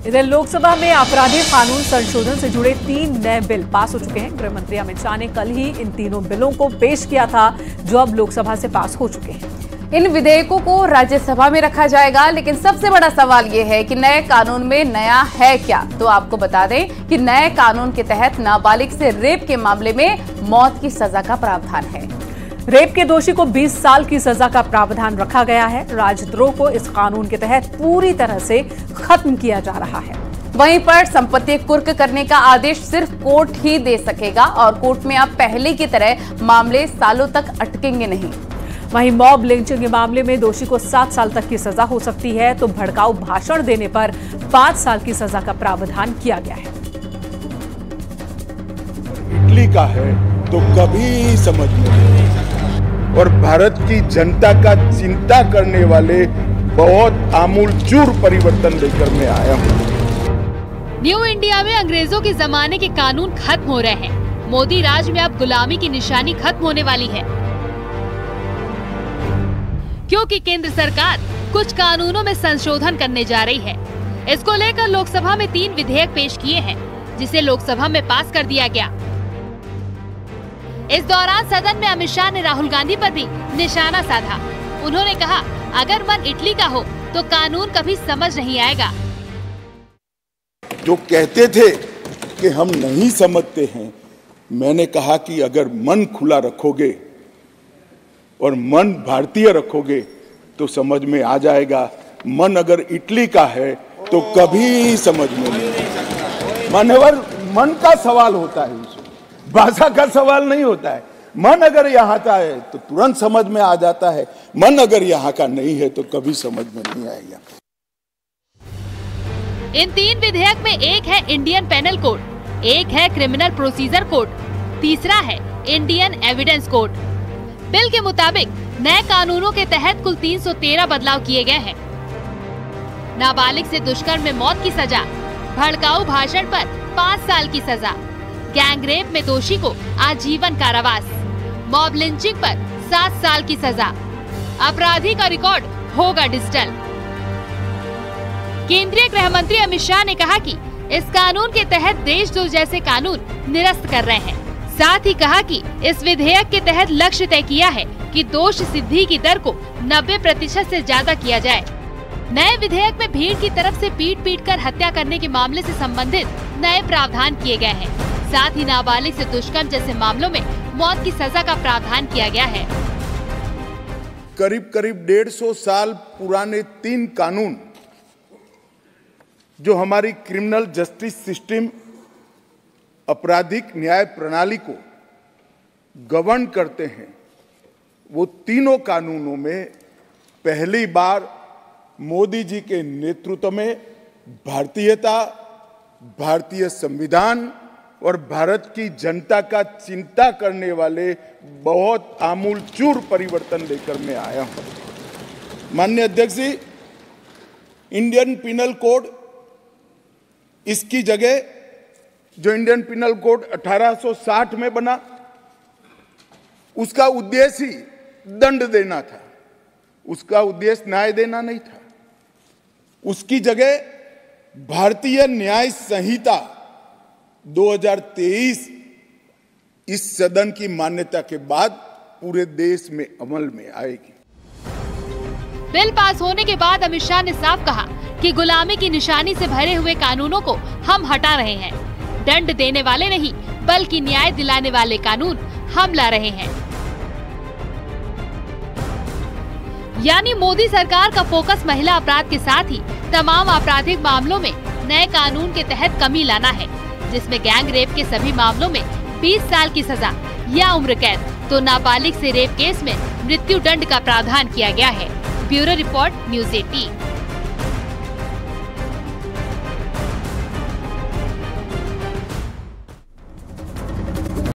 इधर लोकसभा में आपराधिक कानून संशोधन से जुड़े 3 नए बिल पास हो चुके हैं। गृह मंत्री अमित शाह ने कल ही इन तीनों बिलों को पेश किया था, जो अब लोकसभा से पास हो चुके हैं। इन विधेयकों को राज्यसभा में रखा जाएगा, लेकिन सबसे बड़ा सवाल ये है कि नए कानून में नया है क्या। तो आपको बता दें कि नए कानून के तहत नाबालिग से रेप के मामले में मौत की सजा का प्रावधान है। रेप के दोषी को 20 साल की सजा का प्रावधान रखा गया है। राजद्रोह को इस कानून के तहत पूरी तरह से खत्म किया जा रहा है। वहीं पर संपत्ति कुर्क करने का आदेश सिर्फ कोर्ट ही दे सकेगा और कोर्ट में अब पहले की तरह मामले सालों तक अटकेंगे नहीं। वहीं मॉब लिंचिंग के मामले में दोषी को 7 साल तक की सजा हो सकती है, तो भड़काऊ भाषण देने पर 5 साल की सजा का प्रावधान किया गया है। इटली का है तो कभी समझ नहीं, और भारत की जनता का चिंता करने वाले बहुत आमूलचूर परिवर्तन लेकर मैं आया हूँ। न्यू इंडिया में अंग्रेजों के जमाने के कानून खत्म हो रहे हैं। मोदी राज में अब गुलामी की निशानी खत्म होने वाली है, क्योंकि केंद्र सरकार कुछ कानूनों में संशोधन करने जा रही है। इसको लेकर लोकसभा में 3 विधेयक पेश किए हैं, जिसे लोकसभा में पास कर दिया गया। इस दौरान सदन में अमित शाह ने राहुल गांधी पर भी निशाना साधा। उन्होंने कहा, अगर मन इटली का हो तो कानून कभी समझ नहीं आएगा। जो कहते थे कि हम नहीं समझते हैं, मैंने कहा कि अगर मन खुला रखोगे और मन भारतीय रखोगे तो समझ में आ जाएगा। मन अगर इटली का है तो कभी समझ में नहीं। मान्यवर, मन का सवाल होता है, भाषा का सवाल नहीं होता है। मन अगर यहाँ का है तो तुरंत समझ में आ जाता है, मन अगर यहाँ का नहीं है तो कभी समझ में नहीं आएगा। इन 3 विधेयक में एक है इंडियन पेनल कोड, एक है क्रिमिनल प्रोसीजर कोड, तीसरा है इंडियन एविडेंस कोड। बिल के मुताबिक नए कानूनों के तहत कुल 313 बदलाव किए गए हैं। नाबालिग से दुष्कर्म में मौत की सजा, भड़काऊ भाषण पर 5 साल की सजा, गैंग रेप में दोषी को आजीवन कारावास, मॉब लिंचिंग पर 7 साल की सजा, अपराधी का रिकॉर्ड होगा डिजिटल। केंद्रीय गृह मंत्री अमित शाह ने कहा कि इस कानून के तहत देशद्रोह जैसे कानून निरस्त कर रहे हैं। साथ ही कहा कि इस विधेयक के तहत लक्ष्य तय किया है कि दोष सिद्धि की दर को 90% से ज्यादा किया जाए। नए विधेयक में भीड़ की तरफ से पीट कर हत्या करने के मामले से संबंधित नए प्रावधान किए गए हैं। साथ ही नाबालिग से दुष्कर्म जैसे मामलों में मौत की सजा का प्रावधान किया गया है। करीब 150 साल पुराने 3 कानून जो हमारी क्रिमिनल जस्टिस सिस्टम, आपराधिक न्याय प्रणाली को गवर्न करते हैं, वो तीनों कानूनों में पहली बार मोदी जी के नेतृत्व में भारतीयता, भारतीय संविधान और भारत की जनता का चिंता करने वाले बहुत आमूलचूर परिवर्तन लेकर मैं आया हूं। माननीय अध्यक्ष जी, इंडियन पिनल कोड, इसकी जगह जो इंडियन पिनल कोड 1860 में बना, उसका उद्देश्य ही दंड देना था, उसका उद्देश्य न्याय देना नहीं था। उसकी जगह भारतीय न्याय संहिता 2023 इस सदन की मान्यता के बाद पूरे देश में अमल में आएगी। बिल पास होने के बाद अमित शाह ने साफ कहा कि गुलामी की निशानी से भरे हुए कानूनों को हम हटा रहे हैं। दंड देने वाले नहीं, बल्कि न्याय दिलाने वाले कानून हम ला रहे हैं। यानी मोदी सरकार का फोकस महिला अपराध के साथ ही तमाम आपराधिक मामलों में नए कानून के तहत कमी लाना है, जिसमें गैंग रेप के सभी मामलों में 20 साल की सजा या उम्र कैद, तो नाबालिग से रेप केस में मृत्यु दंड का प्रावधान किया गया है। Bureau report, news 18।